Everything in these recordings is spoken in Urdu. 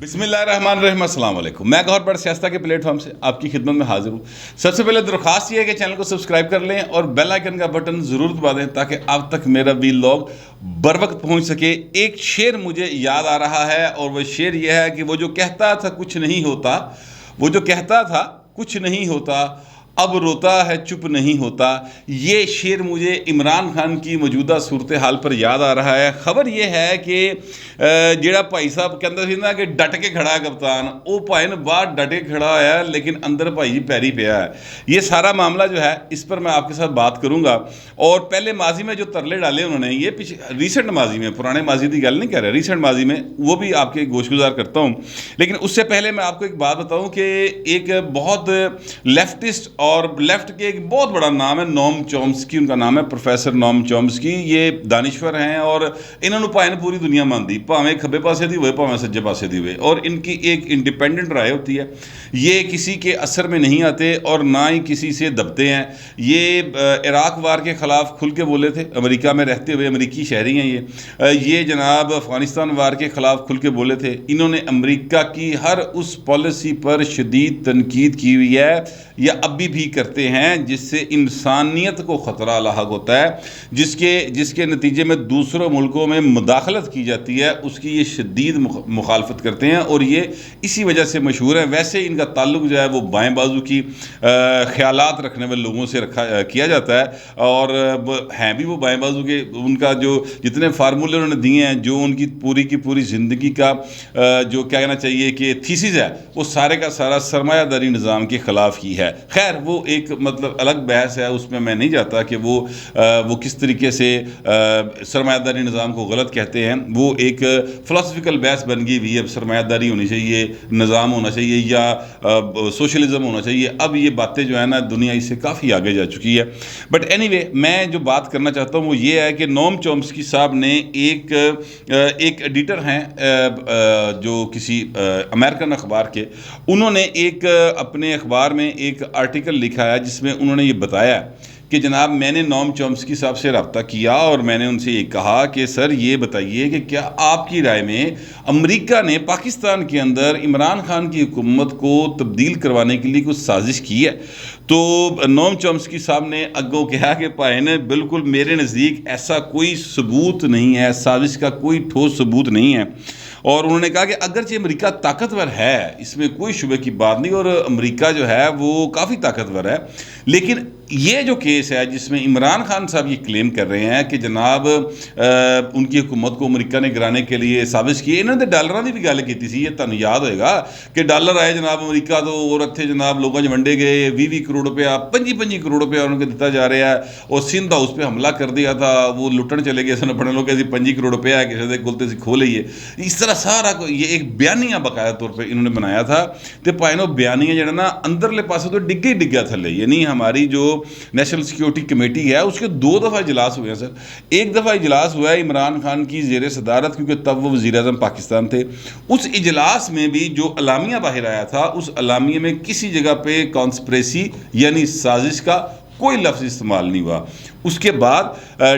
بسم اللہ الرحمن الرحیم، السلام علیکم۔ میں گوہر بٹ سیاستہ کے پلیٹ فارم سے آپ کی خدمت میں حاضر ہوں۔ سب سے پہلے درخواست یہ ہے کہ چینل کو سبسکرائب کر لیں اور بیل آئیکن کا بٹن ضرور دبا دیں تاکہ آپ تک میرا ویلاگ بر وقت پہنچ سکے۔ ایک شعر مجھے یاد آ رہا ہے اور وہ شعر یہ ہے کہ وہ جو کہتا تھا کچھ نہیں ہوتا، وہ جو کہتا تھا کچھ نہیں ہوتا، اب روتا ہے چپ نہیں ہوتا۔ یہ شعر مجھے عمران خان کی موجودہ صورتحال پر یاد آ رہا ہے۔ خبر یہ ہے کہ جڑا بھائی صاحب کہتا سی نا کہ ڈٹ کے کھڑا ہے کپتان، وہ بھائی نے باہر ڈٹے کھڑا ہے لیکن اندر بھائی جی پیری پیا ہے۔ یہ سارا معاملہ جو ہے اس پر میں آپ کے ساتھ بات کروں گا۔ اور پہلے ماضی میں جو ترلے ڈالے انہوں نے، یہ ریسنٹ ماضی میں، پرانے ماضی کی گل نہیں کہہ رہا، ریسنٹ ماضی میں، وہ بھی آپ کے گوش گزار کرتا ہوں۔ لیکن اس سے پہلے میں آپ کو ایک بات بتاؤں کہ ایک بہت لیفٹسٹ اور لیفٹ کے ایک بہت بڑا نام ہے نوم چومسکی، ان کا نام ہے پروفیسر نوم چومسکی۔ یہ دانشور ہیں اور انہوں نے پائے پوری دنیا مانتی، پاویں کھبے پاسے دی ہوئے پاویں سجے پاسے دی ہوئے، اور ان کی ایک انڈیپینڈنٹ رائے ہوتی ہے۔ یہ کسی کے اثر میں نہیں آتے اور نہ ہی کسی سے دبتے ہیں۔ یہ عراق وار کے خلاف کھل کے بولے تھے، امریکہ میں رہتے ہوئے، امریکی شہری ہیں یہ جناب افغانستان وار کے خلاف کھل کے بولے تھے۔ انہوں نے امریکہ کی ہر اس پالیسی پر شدید تنقید کی ہوئی ہے یا ابھی بھی کرتے ہیں جس سے انسانیت کو خطرہ لاحق ہوتا ہے، جس کے نتیجے میں دوسروں ملکوں میں مداخلت کی جاتی ہے، اس کی یہ شدید مخالفت کرتے ہیں اور یہ اسی وجہ سے مشہور ہے۔ ویسے ان کا تعلق جو ہے وہ بائیں بازو کی خیالات رکھنے والے لوگوں سے کیا جاتا ہے، اور ہیں بھی وہ بائیں بازو کے۔ ان کا جو جتنے فارمولے انہوں نے دیے ہیں، جو ان کی پوری زندگی کا جو کیا کہنا چاہیے کہ تھیسس ہے، وہ سارے کا سارا سرمایہ داری نظام کے خلاف ہی ہے۔ خیر وہ ایک مطلب الگ بحث ہے، اس میں نہیں جاتا کہ وہ کس طریقے سے سرمایہ داری نظام کو غلط کہتے ہیں۔ وہ ایک فلسفیکل بحث بن گئی ہوئی ہے، سرمایہ داری ہونی چاہیے، نظام ہونا چاہیے یا سوشلزم ہونا چاہیے۔ اب یہ باتیں جو ہے نا دنیا اس سے کافی آگے جا چکی ہے۔ بٹ اینی وے، میں جو بات کرنا چاہتا ہوں وہ یہ ہے کہ نوم چومسکی صاحب نے ایک ایڈیٹر ہیں جو کسی امریکن اخبار کے، انہوں نے ایک اپنے اخبار میں ایک آرٹیکل لکھا ہے جس میں انہوں نے یہ بتایا کہ جناب میں نے نوم چومسکی صاحب سے رابطہ کیا اور میں نے ان سے یہ کہا کہ سر یہ بتائیے کہ کیا آپ کی رائے میں امریکہ نے پاکستان کے اندر عمران خان کی حکومت کو تبدیل کروانے کے لیے کچھ سازش کی ہے؟ تو نوم چومسکی صاحب نے اگوں کہا کہ بھائی نے بالکل میرے نزدیک ایسا کوئی ثبوت نہیں ہے، سازش کا کوئی ٹھوس ثبوت نہیں ہے۔ اور انہوں نے کہا کہ اگرچہ امریکہ طاقتور ہے، اس میں کوئی شبہ کی بات نہیں، اور امریکہ جو ہے وہ کافی طاقتور ہے، لیکن یہ جو کیس ہے جس میں عمران خان صاحب یہ کلیم کر رہے ہیں کہ جناب ان کی حکومت کو امریکہ نے گرانے کے لیے سازش کی، انہوں نے ڈالراں دی بھی گل کی تھی، یہ تنوں یاد ہوئے گا کہ ڈالر آئے جناب امریکہ تو، اور اتنے جناب لوگوں جو ونڈے گئے 20 کروڑ روپیہ 25 کروڑ روپیہ ان کو دیتا جا رہا ہے، اور سندھ ہاؤس پہ حملہ کر دیا تھا، وہ لٹن چلے گئے سن، بڑے لوگ ایسی 25 کروڑ روپیہ ہے کسی دے گلتے سے کھو لئیے۔ اس طرح سارا یہ ایک بیانیہ باقاعدہ طور پہ انہوں نے بنایا تھا، تو پائنو بیانیہ جڑا نا اندرلے پاسے تو ڈگے ہی ڈگیا تھلے، یعنی ہماری جو نیشنل سیکیورٹی کمیٹی ہے اس کے 2 دفعہ اجلاس ہوئے ہیں سر۔ ایک دفعہ اجلاس ہوا ہے عمران خان کی زیر صدارت، کیونکہ تب وہ وزیر اعظم پاکستان تھے۔ اس اجلاس میں بھی جو اعلامیہ باہر آیا تھا، اس اعلامیہ میں کسی جگہ پہ کانسپریسی یعنی سازش کا کوئی لفظ استعمال نہیں ہوا۔ اس کے بعد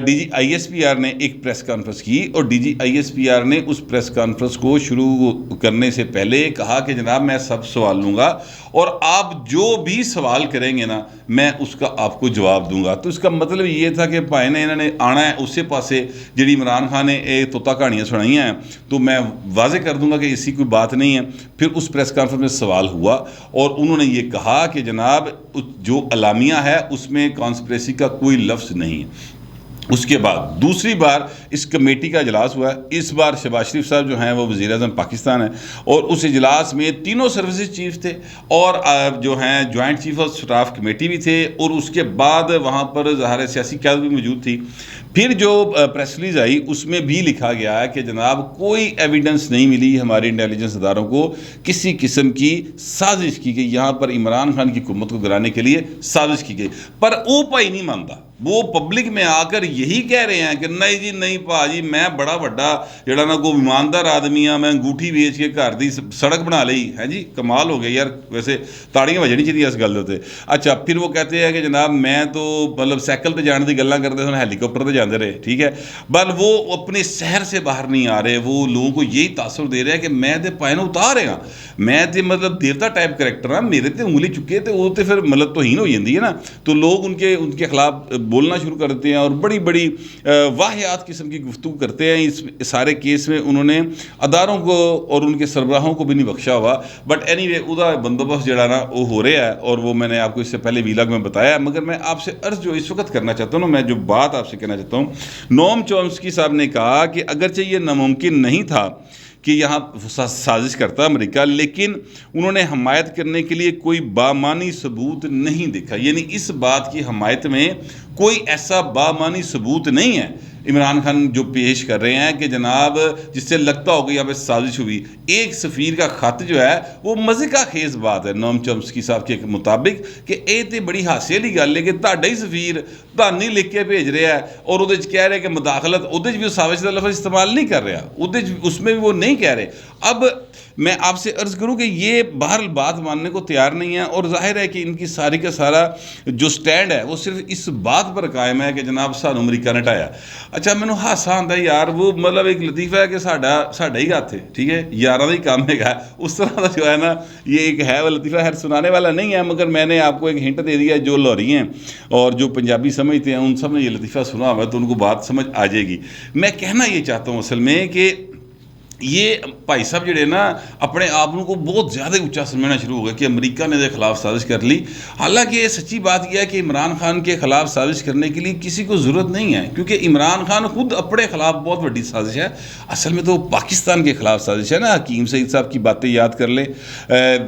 D G I S P R نے ایک پریس کانفرنس کی، اور D G I S P R نے اس پریس کانفرنس کو شروع کرنے سے پہلے کہا کہ جناب میں سب سوال لوں گا اور آپ جو بھی سوال کریں گے نا میں اس کا آپ کو جواب دوں گا۔ تو اس کا مطلب یہ تھا کہ بھائی نے انہوں نے آنا ہے اسے پاسے جڑی عمران خان نے طوطا کہانیاں سنائی ہیں، تو میں واضح کر دوں گا کہ اسی کوئی بات نہیں ہے۔ پھر اس پریس کانفرنس میں سوال ہوا اور انہوں نے یہ کہا کہ جناب جو اعلامیہ ہے اس میں کانسپریسی کا کوئی لفظ نہیں ہے۔ اس کے بعد دوسری بار اس کمیٹی کا اجلاس ہوا ہے، اس بار شہباز شریف صاحب جو ہیں وہ وزیر اعظم پاکستان ہیں، اور اس اجلاس میں تینوں سروسز چیف تھے اور جو ہیں joint chief of staff committee بھی تھے، اور اس کے بعد وہاں پر ظاہر سیاسی قیادت بھی موجود تھی۔ پھر جو پریس ریلیز آئی اس میں بھی لکھا گیا ہے کہ جناب کوئی ایویڈنس نہیں ملی ہماری انٹیلیجنس اداروں کو کسی قسم کی سازش کی گئی، یہاں پر عمران خان کی حکومت کو گرانے کے لیے سازش کی گئی۔ پر وہ بھائی نہیں مانتا، وہ پبلک میں آ کر یہی کہہ رہے ہیں کہ نہیں جی نہیں پا جی میں بڑا وڈا جڑا نا کوئی ایماندار آدمی ہاں، میں انگوٹھی ویچ کے گھر دی سڑک بنا لی ہے جی، کمال ہو گیا یار، ویسے تاڑیاں بجنی چاہیے اس گل دے۔ اچھا پھر وہ کہتے ہیں کہ جناب میں تو مطلب سائیکل تے جان دی گلاں کرتے سن، ہیلی کاپٹر تے جاندے رہے، ٹھیک ہے، بل وہ اپنے شہر سے باہر نہیں آ رہے، وہ لوگوں کو یہی تاثر دے رہے ہیں کہ میں تے پائے نہ اتار رہے ہاں، میں تے مطلب دیوتا ٹائپ کریکٹر ہاں، میرے تے انگلی چکے تے وہ تے پھر مطلب توہین ہو جاتی ہے نا، تو لوگ ان کے خلاف بولنا شروع کر دیتے ہیں اور بڑی بڑی واہیات قسم کی گفتگو کرتے ہیں۔ اس سارے کیس میں انہوں نے اداروں کو اور ان کے سربراہوں کو بھی نہیں بخشا ہوا، بٹ اینی وے ادا بندوبست جڑا نا وہ ہو رہا ہے، اور وہ میں نے آپ کو اس سے پہلے ویلاگ میں بتایا ہے۔ مگر میں آپ سے عرض جو اس وقت کرنا چاہتا ہوں نا، میں جو بات آپ سے کہنا چاہتا ہوں، نوم چومسکی صاحب نے کہا کہ اگرچہ یہ ناممکن نہیں تھا کہ یہاں سازش کرتا امریکہ، لیکن انہوں نے حمایت کرنے کے لیے کوئی بامانی ثبوت نہیں دیکھا، یعنی اس بات کی حمایت میں کوئی ایسا بامانی ثبوت نہیں ہے عمران خان جو پیش کر رہے ہیں کہ جناب جس سے لگتا ہو کہ یہاں پہ سازش ہوئی۔ ایک سفیر کا خط جو ہے وہ مزے کا خیز بات ہے نوم چومسکی صاحب کے مطابق کہ اے تے بڑی ہاسے والی گل ہے کہ تہاڈا ہی سفیر تہانی لکھ کے بھیج رہا ہے اور وہ کہہ رہے کہ مداخلت، وہ بھی سازش کا لفظ استعمال نہیں کر رہا، اس میں بھی وہ نہیں کہہ رہے۔ اب میں آپ سے عرض کروں کہ یہ بہرحال بات ماننے کو تیار نہیں ہے، اور ظاہر ہے کہ ان کی ساری کا سارا جو سٹینڈ ہے وہ صرف اس بات پر قائم ہے کہ جناب سانو امریکہ نے ٹایا۔ اچھا مینوں ہاسا آتا ہے یار، وہ مطلب ایک لطیفہ ہے کہ ساڈا ہی ہاتھ ہے، ٹھیک ہے، یاراں دا ہی کام ہے، اس طرح کا جو ہے نا یہ ایک ہے وہ لطیفہ، خیر سنانے والا نہیں ہے، مگر میں نے آپ کو ایک ہنٹ دے دیا ہے، جو لاہوری ہیں اور جو پنجابی سمجھتے ہیں ان سب نے یہ لطیفہ سنا ہوا ہے تو ان کو بات سمجھ آ جائے گی۔ میں کہنا یہ چاہتا ہوں اصل میں کہ یہ بھائی صاحب جڑے نا اپنے آپ کو بہت زیادہ اونچا سمجھنا شروع ہو گیا کہ امریکہ نے خلاف سازش کر لی، حالانکہ سچی بات یہ ہے کہ عمران خان کے خلاف سازش کرنے کے لیے کسی کو ضرورت نہیں ہے، کیونکہ عمران خان خود اپنے خلاف بہت بڑی سازش ہے، اصل میں تو پاکستان کے خلاف سازش ہے نا۔ حکیم سعید صاحب کی باتیں یاد کر لے،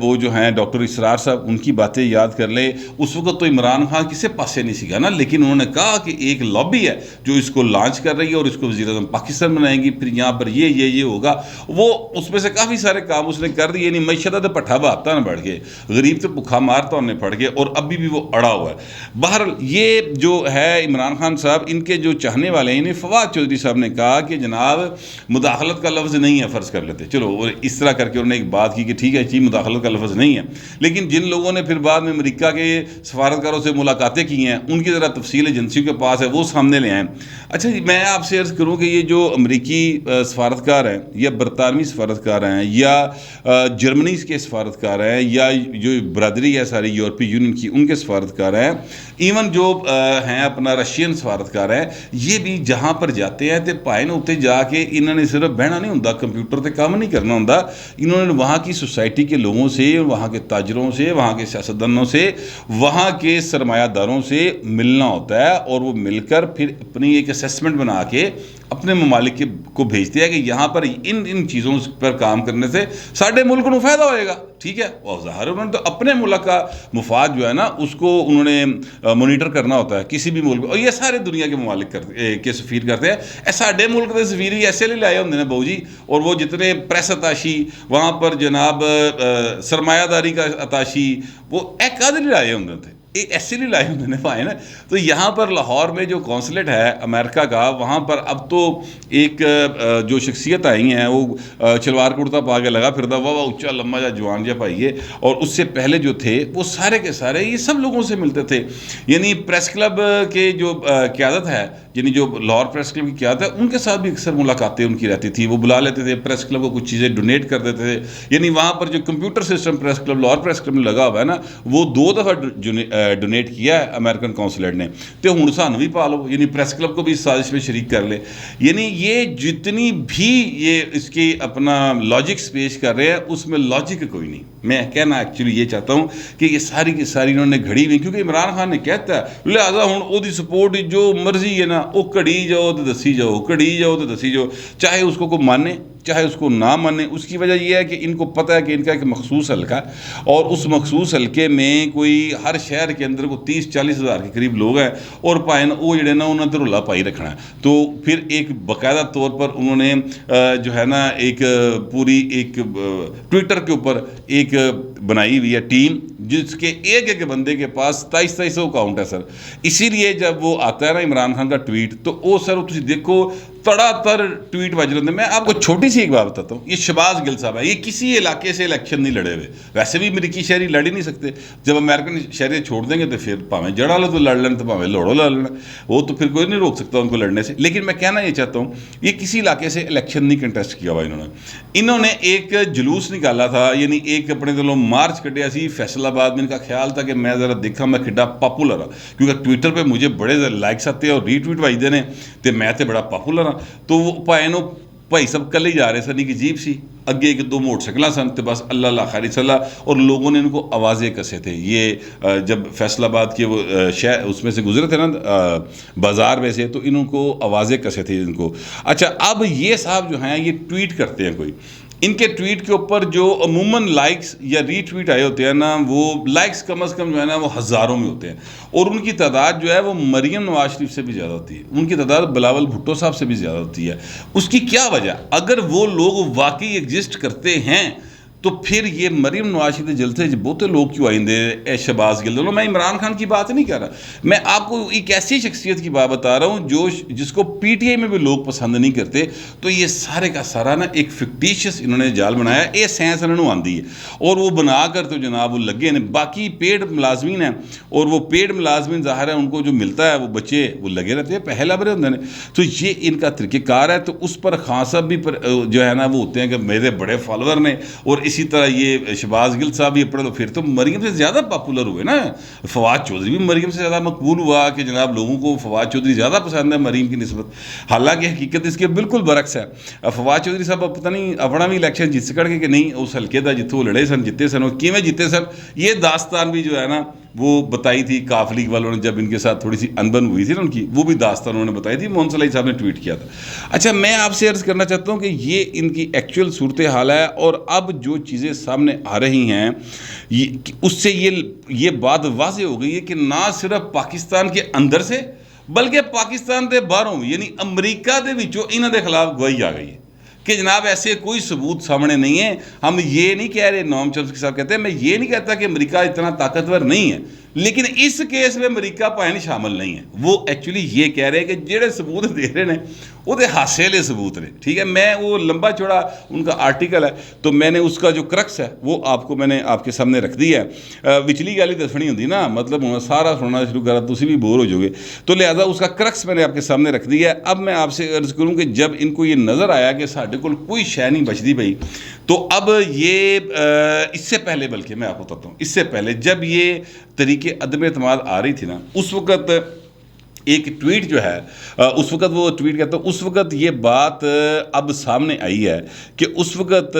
وہ جو ہیں ڈاکٹر اسرار صاحب ان کی باتیں یاد کر لے، اس وقت تو عمران خان کسی پاسے نہیں سیکھا نا، لیکن انہوں نے کہا کہ ایک لابی ہے جو اس کو لانچ کر رہی ہے اور اس کو وزیر اعظم پاکستان بنائیں گی، پھر یہاں پر یہ ہوگا، وہ اس میں سے کافی سارے کام اس نے کر دیے، یعنی معیشت تو پٹھا بھاپتا نہ بڑھ گئے، غریب تو بھوکھا مارتا انہیں پڑ گئے، اور ابھی بھی وہ اڑا ہوا ہے۔ بہرحال یہ جو ہے عمران خان صاحب ان کے جو چاہنے والے ہیں، یعنی فواد چودھری صاحب نے کہا کہ جناب مداخلت کا لفظ نہیں ہے، فرض کر لیتے، چلو اس طرح کر کے انہوں نے ایک بات کی کہ ٹھیک ہے جی مداخلت کا لفظ نہیں ہے، لیکن جن لوگوں نے پھر بعد میں امریکہ کے سفارتکاروں سے ملاقاتیں کی ہیں ان کی ذرا تفصیل ایجنسیوں کے پاس ہے، وہ سامنے لے آئیں۔ اچھا جی میں آپ سے عرض کروں کہ یہ جو امریکی سفارتکار ہیں یا برطانوی سفارتکار ہیں یا جرمنی کے سفارتکار ہیں یا جو برادری ہے ساری یورپی یونین کی ان کے سفارتکار ہیں، ایون جو ہیں اپنا رشین سفارتکار ہیں، یہ بھی جہاں پر جاتے ہیں تو پائے نہ اتنے جا کے انہوں نے صرف بہنا نہیں ہوتا، کمپیوٹر تے کام نہیں کرنا ہوتا، انہوں نے وہاں کی سوسائٹی کے لوگوں سے، وہاں کے تاجروں سے، وہاں کے سیاستدانوں سے، وہاں کے سرمایہ داروں سے ملنا ہوتا ہے، اور وہ مل کر پھر اپنی ایک اسیسمنٹ بنا کے اپنے ممالک کو بھیجتے ہیں کہ یہاں پر ان چیزوں پر کام کرنے سے ساڑھے ملک کو فائدہ ہوئے گا، ٹھیک ہے، اور ظاہر انہوں نے تو اپنے ملک کا مفاد جو ہے نا اس کو انہوں نے مانیٹر کرنا ہوتا ہے کسی بھی ملک، اور یہ سارے دنیا کے ممالک کے سفیر کرتے ہیں، ساڑھے ملک کے سفیر بھی ایسے لے لائے ہوتے ہیں بہو جی، اور وہ جتنے پریس اتاشی وہاں پر جناب سرمایہ داری کا اتاشی وہ ایک آدھ لائے ہوتے تھے، ایسے نہیں لائے ہوتے ہیں بھائی نا۔ تو یہاں پر لاہور میں جو کونسلیٹ ہے امریکہ کا، وہاں پر اب تو ایک جو شخصیت آئی ہیں وہ شلوار کرتا پا کے لگا پھرتا، واہ اونچا لمبا جا جوان جا پائیے، اور اس سے پہلے جو تھے وہ سارے کے سارے یہ سب لوگوں سے ملتے تھے، یعنی پریس کلب کے جو قیادت ہے، یعنی جو لاہور پریس کلب کی قیادت ہے ان کے ساتھ بھی اکثر ملاقاتیں ان کی رہتی تھی، وہ بلا لیتے تھے پریس کلب کو، کچھ چیزیں ڈونیٹ کر دیتے تھے، یعنی وہاں پر جو computer system press club Lahore press club میں لگا ہوا ہے نا، وہ 2 دفعہ ڈونیٹ کیا ہے امریکن کونسلیٹ نے، تو ہوں سانو بھی پا لو، یعنی پریس کلب کو بھی اس سازش میں شریک کر لے، یعنی یہ جتنی بھی یہ اس کی اپنا لاجکس پیش کر رہے ہیں اس میں لاجک کوئی نہیں۔ میں کہنا ایکچولی یہ چاہتا ہوں کہ یہ ساری کی ساری انہوں نے گھڑی ہوئی، کیونکہ عمران خان نے کہتا ہے لہٰذا ہوں وہ دی سپورٹ جو مرضی ہے نا وہ کڑی جاؤ تو دسی جاؤ، کڑی جاؤ تو دسی جاؤ، چاہے اس کو کوئی مانے چاہے اس کو نہ مانے۔ اس کی وجہ یہ ہے کہ ان کو پتہ ہے کہ ان کا ایک مخصوص حلقہ ہے، اور اس مخصوص حلقے میں کوئی ہر شہر کے اندر کوئی 30-40 ہزار کے قریب لوگ ہیں، اور پائے نا وہ جڑے نا انہوں نے رولا پائی رکھنا ہے، تو پھر ایک باقاعدہ طور پر انہوں نے جو ہے نا ایک پوری ایک ٹویٹر کے اوپر ایک بنائی ہوئی ہے ٹیم جس کے ایک بندے کے پاس 2700 اکاؤنٹ ہے سر. اسی لیے جب وہ آتا ہے نا عمران خان کا ٹویٹ تو وہ سر تسی دیکھو تڑا تر ٹویٹ بج رہے ہیں. میں آپ کو چھوٹی سی ایک بات بتاتا ہوں. یہ شہباز گل صاحب ہے, یہ کسی علاقے سے الیکشن نہیں لڑے ہوئے. ویسے بھی امریکی شہری لڑ ہی نہیں سکتے. جب امریکن شہری چھوڑ دیں گے تو پھر پاویں جڑا لو تو لڑ لیں, تو پاویں لوڑو لڑ لیں, وہ تو پھر کوئی نہیں روک سکتا ان کو لڑنے سے. لیکن میں کہنا یہ چاہتا ہوں یہ کسی علاقے سے الیکشن نہیں کنٹیسٹ کیا ہوا. انہوں نے ایک جلوس نکالا تھا, یعنی ایک اپنے دلوں مارچ کٹیا سی فیصل آباد میں. ان کا خیال تھا کہ میں ذرا دیکھا میں کھڈا پاپولر ہاں, کیونکہ ٹویٹر پہ مجھے بڑے لائکس آتے ہیں اور ری ٹویٹ بجتے ہیں تو میں تو بڑا پاپولر ہاں. تو وہ پائے بھائی سب کلے ہی جا رہے سن, ایک عجیب سی اگے ایک دو موٹر سائیکل سن تو بس اللہ اللہ خیر صلاح, اور لوگوں نے ان کو آوازیں کسے تھے. یہ جب فیصل آباد کے وہ شہر اس میں سے گزرے تھے نا بازار میں سے, تو انہوں کو آوازیں کسے تھے ان کو. اچھا اب یہ صاحب جو ہیں یہ ٹویٹ کرتے ہیں کوئی, ان کے ٹویٹ کے اوپر جو عموماً لائکس یا ری ٹویٹ آئے ہوتے ہیں نا, وہ لائکس کم از کم جو ہے نا وہ ہزاروں میں ہوتے ہیں, اور ان کی تعداد جو ہے وہ مریم نواز شریف سے بھی زیادہ ہوتی ہے, ان کی تعداد بلاول بھٹو صاحب سے بھی زیادہ ہوتی ہے. اس کی کیا وجہ؟ اگر وہ لوگ واقعی ایگزسٹ کرتے ہیں تو پھر یہ مریم نواز شریف کے جلسے بہتے لوگ کیوں آئندے اے شہباز گل. میں عمران خان کی بات نہیں کر رہا, میں آپ کو ایک ایسی شخصیت کی بات بتا رہا ہوں جس کو پی ٹی آئی میں بھی لوگ پسند نہیں کرتے. تو یہ سارے کا سارا نا ایک فکٹیشس انہوں نے جال بنایا. یہ سائنس انہوں نے آندی ہے اور وہ بنا کر تو جناب وہ لگے ہیں. باقی پیڈ ملازمین ہیں, اور وہ پیڈ ملازمین ظاہر ہے ان کو جو ملتا ہے وہ بچے وہ لگے رہتے ہیں, پہلا بڑے ہوتے ہیں. تو یہ ان کا طریقہ کار ہے. تو اس پر خان صاحب بھی جو ہے نا وہ ہوتے ہیں کہ میرے بڑے فالوور نے, اور اسی طرح یہ شہباز گل صاحب بھی اپنے, تو پھر تو مریم سے زیادہ پاپولر ہوئے نا. فواد چودھری بھی مریم سے زیادہ مقبول ہوا کہ جناب لوگوں کو فواد چودھری زیادہ پسند ہے مریم کی نسبت. حالانکہ حقیقت اس کے بالکل برعکس ہے. فواد چودھری صاحب پتہ نہیں اپنا بھی الیکشن جیت سکڑ کے کہ نہیں, اس حلقے کا جتوں وہ لڑے سن جیتے سن, وہ کیویں جیتے سن, یہ داستان بھی جو ہے نا وہ بتائی تھی کاف لیگ والوں نے جب ان کے ساتھ تھوڑی سی انبن ہوئی تھی نا ان کی, وہ بھی داستان انہوں نے بتائی تھی. محمد صلاحی صاحب نے ٹویٹ کیا تھا. اچھا میں آپ سے عرض کرنا چاہتا ہوں کہ یہ ان کی ایکچوئل صورتحال ہے, اور اب جو چیزیں سامنے آ رہی ہیں اس سے یہ بات واضح ہو گئی ہے کہ نہ صرف پاکستان کے اندر سے بلکہ پاکستان کے باہروں, یعنی امریکہ دے وچوں انہاں دے خلاف گواہی آ گئی ہے کہ جناب ایسے کوئی ثبوت سامنے نہیں ہے. ہم یہ نہیں کہہ رہے, نوم چمسکی صاحب کہتے ہیں میں یہ نہیں کہتا کہ امریکہ اتنا طاقتور نہیں ہے, لیکن اس کیس میں امریکہ پائن شامل نہیں ہے. وہ ایکچولی یہ کہہ رہے ہیں کہ جڑے ثبوت دے رہے ہیں وہ دے حاصل ثبوت نے. ٹھیک ہے, میں وہ لمبا چوڑا ان کا آرٹیکل ہے تو میں نے اس کا جو کرکس ہے وہ میں نے آپ کے سامنے رکھ دی ہے. وچلی گل ہی دسنی ہوتی نا, مطلب سارا سننا شروع کرا تو بھی بور ہو جاؤ گے, تو لہٰذا اس کا کرکس میں نے آپ کے سامنے رکھ دیا ہے. اب میں آپ سے عرض کروں کہ جب ان کو یہ نظر آیا کہ ساڈے کول کوئی شے نہیں بچتی بھائی, تو اب یہ اس سے پہلے, بلکہ میں آپ کو بتاتا ہوں اس سے پہلے جب یہ طریقے عدم اعتماد آ رہی تھی نا, اس وقت ایک ٹویٹ جو ہے اس وقت وہ ٹویٹ کہتا ہے, اس وقت یہ بات اب سامنے آئی ہے کہ اس وقت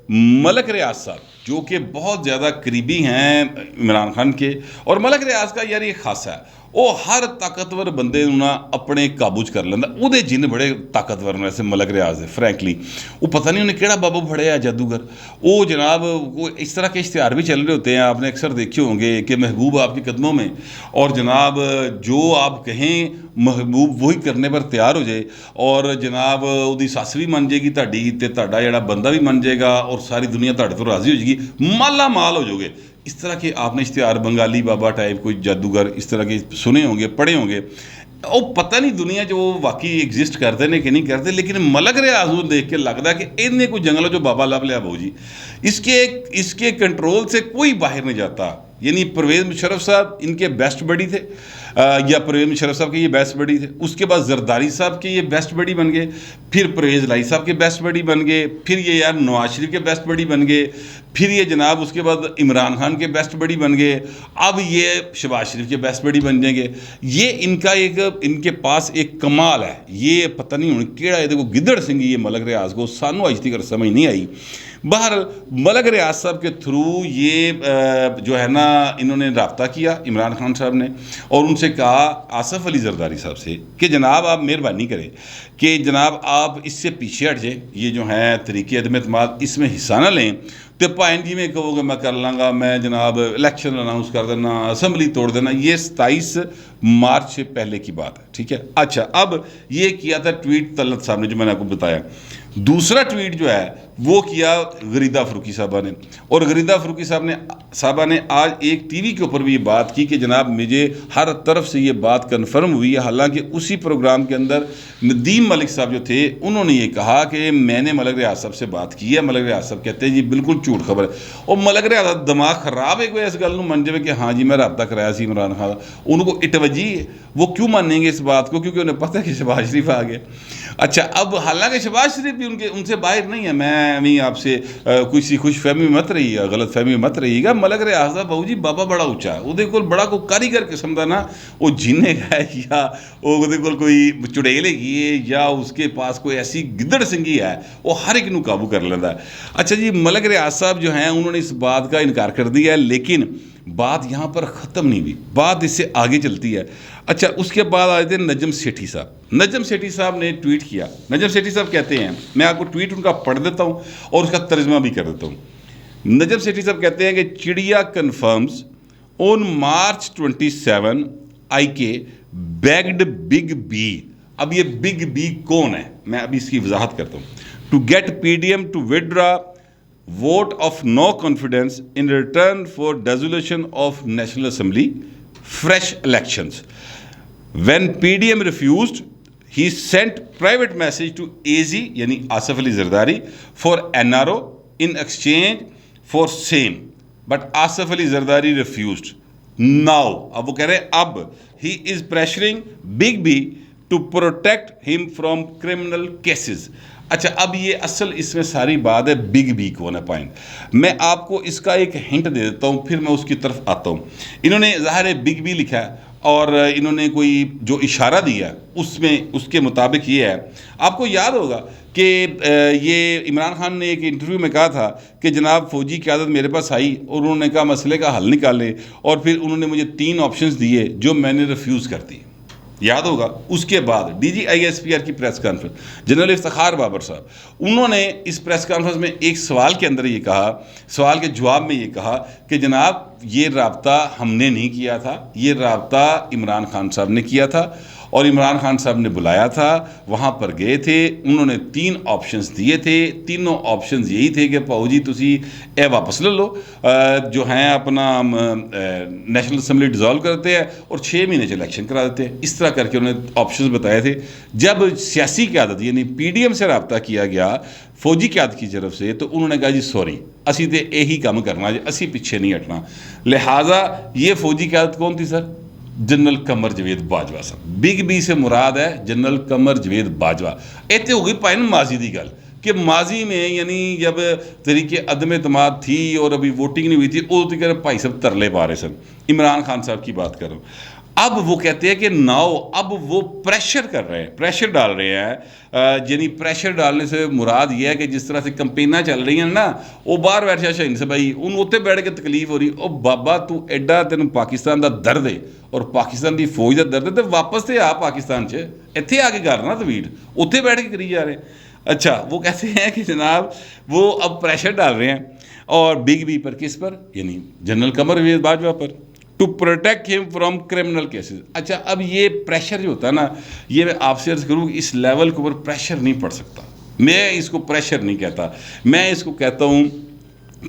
ملک ریاض صاحب جو کہ بہت زیادہ قریبی ہیں عمران خان کے, اور ملک ریاض کا یار یہ خاصا ہے, وہ ہر طاقتور بندے اپنے قابو کر لینا. وہ جن بڑے طاقتور نے ایسے ملک ریاض ہے فرینکلی, وہ پتہ نہیں انہیں کہڑا بابا پھڑے ہے جادوگر. وہ جناب وہ اس طرح کے اشتہار بھی چل رہے ہوتے ہیں, آپ نے اکثر دیکھے ہوں گے کہ محبوب آپ کے قدموں میں, اور جناب جو آپ کہیں محبوب وہی کرنے پر تیار ہو جائے, اور جناب وہ سس بھی من جائے گی تہاڈی تے تہاڈا جڑا بندہ بھی من جائے گا, اور ساری دنیا تہاڈے تو راضی ہو جائے گی, مالا مال ہو جاؤ گے. اس طرح کے آپ نے اشتہار بنگالی بابا ٹائپ کوئی جادوگر اس طرح کے سنے ہوں گے, پڑھے ہوں گے. وہ پتہ نہیں دنیا جو واقعی ایگزسٹ کرتے ہیں کہ نہیں کرتے, لیکن ملک ریاض وہ دیکھ کے لگتا ہے کہ انہیں کوئی جنگل جو بابا لب لیا بہو جی, اس کے کنٹرول سے کوئی باہر نہیں جاتا. یعنی پرویز مشرف صاحب ان کے بیسٹ بڈی تھے, یا پرویز مشرف صاحب کے یہ بیسٹ بڈی تھے, اس کے بعد زرداری صاحب کے یہ بیسٹ بڈی بن گئے, پھر پرویز لائی صاحب کے بیسٹ بڈی بن گئے, پھر یہ یار نواز شریف کے بیسٹ بڈی بن گئے, پھر یہ جناب اس کے بعد عمران خان کے بیسٹ بڈی بن گئے, اب یہ شہباز شریف کے بیسٹ بڈی بن جائیں گے. یہ ان کے پاس ایک کمال ہے, یہ پتہ نہیں ہوں کیڑا یہ دیکھو گدڑ سنگھی یہ ملک ریاض کو, سانو آج تک سمجھ نہیں آئی. بہرحال ملک ریاض صاحب کے تھرو یہ جو ہے نا انہوں نے رابطہ کیا عمران خان صاحب نے, اور ان سے کہا آصف علی زرداری صاحب سے کہ جناب آپ مہربانی کریں کہ جناب آپ اس سے پیچھے ہٹ جائیں, یہ جو ہیں طریقے عدم اعتماد اس میں حصہ نہ لیں. تو پائن جی میں کہو گے میں کر لاں گا, میں جناب الیکشن اناؤنس کر دینا, اسمبلی توڑ دینا. یہ 27 مارچ سے پہلے کی بات ہے، ٹھیک ہے۔ اچھا، اب یہ کیا تھا ٹویٹ طلعت صاحب نے جو میں نے آپ کو بتایا۔ دوسرا ٹویٹ جو ہے وہ کیا غریدہ فروکی صاحبہ نے، اور غریدہ فروکی صاحبہ نے آج ایک ٹی وی کے اوپر بھی یہ بات کی کہ جناب مجھے ہر طرف سے یہ بات کنفرم ہوئی ہے، حالانکہ اسی پروگرام کے اندر ندیم ملک صاحب جو تھے انہوں نے یہ کہا کہ میں نے ملک ریاض صاحب سے بات کی ہے۔ ملک ریاض صاحب کہتے ہیں جی بالکل جھوٹ خبر ہے، اور ملک ریاض صاحب دماغ خراب ہے کوئی اس گل من جائے کہ ہاں جی میں رابطہ کرایا سی عمران خان، ان کو اٹوجی ہے، وہ کیوں مانیں گے اس بات کو؟ کیونکہ انہیں پتہ ہے کہ شہباز شریف آ گیا۔ اچھا، اب حالانکہ شہباز شریف بھی ان سے باہر نہیں ہے، میں بھی آپ سے کسی خوش فہمی مت رہی گا، غلط فہمی مت رہی گا۔ ملک ریاض صاحب بہو جی بابا بڑا اونچا ہے، وہ کول بڑا کوئی کاریگر قسم کا نا وہ جینے کا ہے، یا وہ کول کوئی چڑیلے کی ہے، یا اس کے پاس کوئی ایسی گدڑ سنگھی ہے، وہ ہر ایک نو قابو کر لیتا ہے۔ اچھا جی، ملک ریاض صاحب جو ہیں انہوں نے اس بات کا انکار کر دیا ہے، لیکن بات یہاں پر ختم نہیں ہوئی، بات اس سے آگے چلتی ہے۔ اچھا، اس کے بعد آئے تھے نجم سیٹھی صاحب۔ نجم سیٹھی صاحب نے ٹویٹ کیا۔ نجم سیٹھی صاحب کہتے ہیں، میں آپ کو ٹویٹ ان کا پڑھ دیتا ہوں اور اس کا ترجمہ بھی کر دیتا ہوں۔ نجم سیٹھی صاحب کہتے ہیں کہ چڑیا کنفرمز آن مارچ 27 آئی کے بیگڈ بگ بی۔ اب یہ بگ بی کون ہے، میں ابھی اس کی وضاحت کرتا ہوں۔ To get P D M to withdraw vote of no confidence in return for dissolution of National Assembly, fresh elections. When PDM refused, he sent private message to AZ یعنی Asif Ali Zardari for NRO in exchange for same, but Asif Ali Zardari refused. Now اب وہ کہہ رہے ہیں اب he is pressuring Big B to protect him from criminal cases. اچھا، اب یہ اصل اس میں ساری بات ہے بگ بی کون ہے پوائنٹ۔ میں آپ کو اس کا ایک ہنٹ دے دیتا ہوں، پھر میں اس کی طرف آتا ہوں۔ انہوں نے ظاہر ہے بگ بی لکھا ہے، اور انہوں نے کوئی جو اشارہ دیا اس میں اس کے مطابق یہ ہے۔ آپ کو یاد ہوگا کہ یہ عمران خان نے ایک انٹرویو میں کہا تھا کہ جناب فوجی قیادت میرے پاس آئی اور انہوں نے کہا مسئلے کا حل نکالے، اور پھر انہوں نے مجھے 3 آپشنز دیے جو میں نے ریفیوز کر دی، یاد ہوگا۔ اس کے بعد D G I S P R کی press conference, general Iftikhar Babar sahib, انہوں نے اس پریس کانفرنس میں ایک سوال کے اندر یہ کہا، سوال کے جواب میں یہ کہا کہ جناب یہ رابطہ ہم نے نہیں کیا تھا، یہ رابطہ عمران خان صاحب نے کیا تھا، اور عمران خان صاحب نے بلایا تھا، وہاں پر گئے تھے، انہوں نے 3 آپشنز دیے تھے، تینوں آپشنز یہی تھے کہ پاؤ جی تسی اے واپس لے لو جو ہیں اپنا نیشنل اسمبلی ڈیزالو کرتے ہیں اور 6 مہینے سے الیکشن کرا دیتے ہیں۔ اس طرح کر کے انہوں نے آپشنز بتائے تھے۔ جب سیاسی قیادت یعنی پی ڈی ایم سے رابطہ کیا گیا فوجی قیادت کی طرف سے، تو انہوں نے کہا جی سوری اسی تے یہی کام کرنا جی، اسی پیچھے نہیں ہٹنا۔ لہٰذا یہ فوجی قیادت کون تھی سر؟ جنرل قمر جاوید باجوہ صاحب۔ بگ بی سے مراد ہے جنرل قمر جاوید باجوہ۔ ایتے ہو گئی پائن ماضی دی گل کہ ماضی میں یعنی جب تحریک عدم اعتماد تھی اور ابھی ووٹنگ نہیں ہوئی تھی، وہ تو کہہ رہے بھائی صاحب ترلے پا رہے سن، عمران خان صاحب کی بات کر رہا ہوں۔ اب وہ کہتے ہیں کہ ناؤ اب وہ پریشر کر رہے ہیں، پریشر ڈال رہے ہیں، یعنی پریشر ڈالنے سے مراد یہ ہے کہ جس طرح سے کمپیناں چل رہی ہیں نا، وہ باہر بیٹھ جا شاہین سے بھائی ان اتنے بیٹھ کے تکلیف ہو رہی، او بابا تو ایڈا تین پاکستان دا درد ہے اور پاکستان دی فوج دا درد ہے، تو واپس تے آ پاکستان چ اتنے آ کے کرنا تویٹ، اتنے بیٹھ کے کری جا رہے ہیں۔ اچھا، وہ کہتے ہیں کہ جناب وہ اب پریشر ڈال رہے ہیں، اور بگ بی پر کس پر؟ یعنی جنرل قمر جاوید باجوہ پر، ٹو پروٹیکٹ ہم فرام کرمنل کیسز۔ اچھا، اب یہ پریشر جو ہوتا ہے نا، یہ میں آپ سے عرض کروں کہ اس لیول کے اوپر پریشر نہیں پڑ سکتا، میں اس کو پریشر نہیں کہتا، میں اس کو کہتا ہوں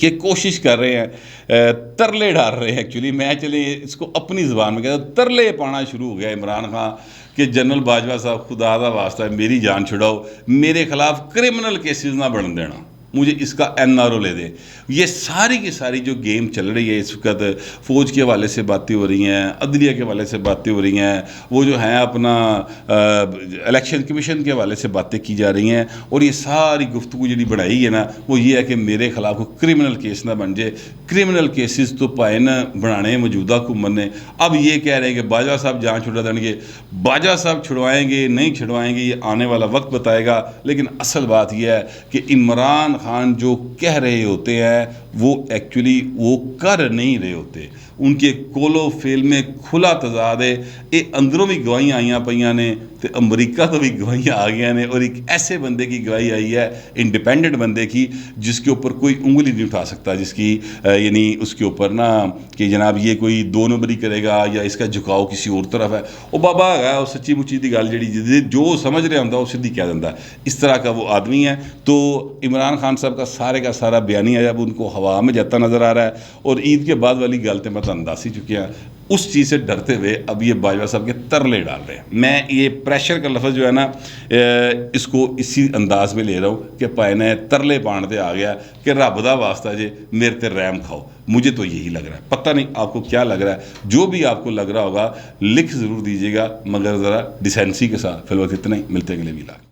کہ کوشش کر رہے ہیں، ترلے ڈال رہے ہیں۔ ایکچولی میں چلیں اس کو اپنی زبان میں کہتا ہوں، ترلے پانا شروع ہو گیا عمران خان کہ جنرل باجوہ صاحب خدا دا واسطہ ہے میری جان چھڑاؤ، میرے خلاف کرمنل کیسز نہ بڑھن دینا، مجھے اس کا این آر او لے دے۔ یہ ساری کی ساری جو گیم چل رہی ہے اس وقت، فوج کے حوالے سے باتیں ہو رہی ہیں، عدلیہ کے حوالے سے باتیں ہو رہی ہیں، وہ جو ہیں اپنا الیکشن کمیشن کے حوالے سے باتیں کی جا رہی ہیں، اور یہ ساری گفتگو جڑی بڑھائی ہے نا، وہ یہ ہے کہ میرے خلاف کوئی کرمنل کیس نہ بن جائے۔ کرمنل کیسز تو پائے نہ بنانے موجودہ حکومت نے۔ اب یہ کہہ رہے ہیں کہ باجوہ صاحب جان چھڑا دیں گے، باجوہ صاحب چھڑوائیں گے نہیں چھڑوائیں گے، یہ آنے والا وقت بتائے گا، لیکن اصل بات یہ ہے کہ عمران خان جو کہہ رہے ہوتے ہیں وہ ایکچولی وہ کر نہیں رہے ہوتے، ان کے کولو فیل میں کھلا تضاد ہے. یہ اندروں بھی گواہیاں آئیاں پئیاں نے تے امریکہ تو بھی گواہیاں آ گیا نے, اور ایک ایسے بندے کی گواہی آئی ہے انڈیپینڈنٹ بندے کی جس کے اوپر کوئی انگلی نہیں اٹھا سکتا, جس کی یعنی اس کے اوپر نا کہ جناب یہ کوئی 2 نمبری کرے گا یا اس کا جھکاؤ کسی اور طرف ہے. وہ بابا ہے وہ سچی مچی دی گل جڑی جو سمجھ رہا ہوں وہ سیدھی کہہ دینا, اس طرح کا وہ آدمی ہے. تو عمران خان صاحب کا سارا بیانیہ جب ان کو ہوا میں جاتا نظر آ رہا ہے, اور عید کے بعد والی گل تو میں تو انداز ہی چکی ہیں, اس چیز سے ڈرتے ہوئے اب یہ باجوہ صاحب کے ترلے ڈال رہے ہیں. میں یہ پریشر کا لفظ جو ہے نا اس کو اسی انداز میں لے رہا ہوں کہ پائے ترلے پانتے آ گیا کہ رب دا واسطہ جے میرے تے رحم کھاؤ. مجھے تو یہی لگ رہا ہے, پتہ نہیں آپ کو کیا لگ رہا ہے. جو بھی آپ کو لگ رہا ہوگا لکھ ضرور دیجیے گا, مگر ذرا ڈیسینسی کے ساتھ. فی الوقت اتنا ہی, ملتے اگلے ویلاگ.